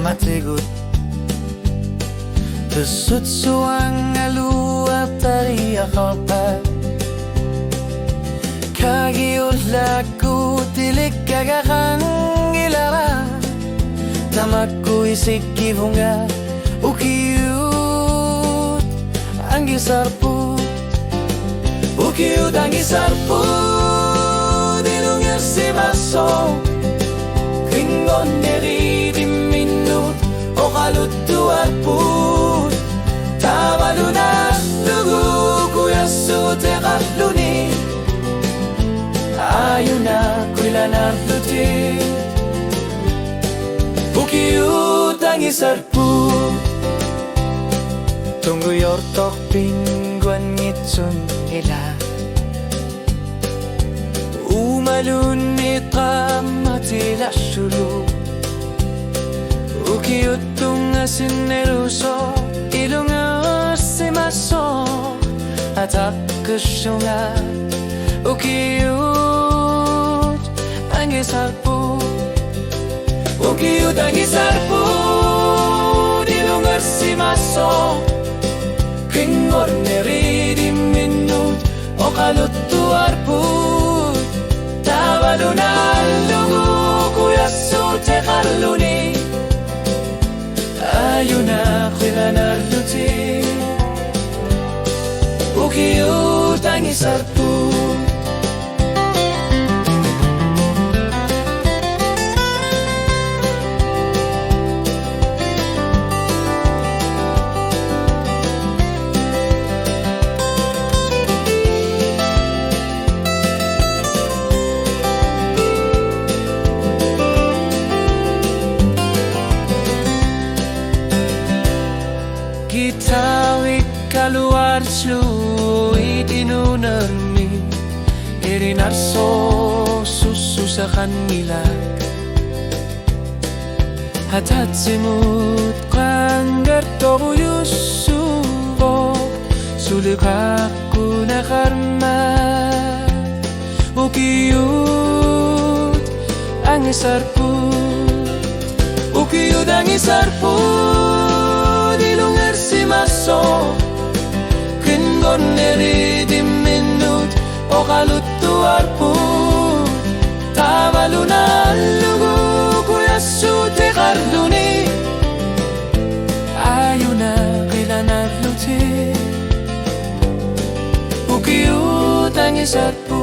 matigut Tusut suang alua tari akalpa Kagiul laku tilik kagakang ilara Tamakku isiki bunga Ukiut anggi sarpu Ukiut anggi sarpu Dilungir si maso Kringon neri di minut O kalut tuar put Tabaluna lugu kuyasu tekaluni Ayuna kuilanar luti Ukiut anggi sarpu Tunggu yortok pingguan ngitsun ila Umalun iqamati la shulu Ukiut tunga sineruso Ilunga simaso Atak kushunga Ukiut anggi sarpu Ukiut anggi sarpu Dilungar simaso Kringor neri di minut O kalut tuar put Tabaluna lugu kuyasu tekaluni Ayuna kuilanar luti Ukiut anggi sarpu Kitawi kaluar slu itinunarmi Irinarso susu sa kanila Hatat simut kanggar toyusuko Sulikaku na karma Ukiut ang isarpu Ukiut ang isarpu Dilungar si maso Kringon neri di minut O kalut tuar put Tabaluna lugu kuyasu tekaluni Ayuna kuilanar luti Ukiut ang isarpu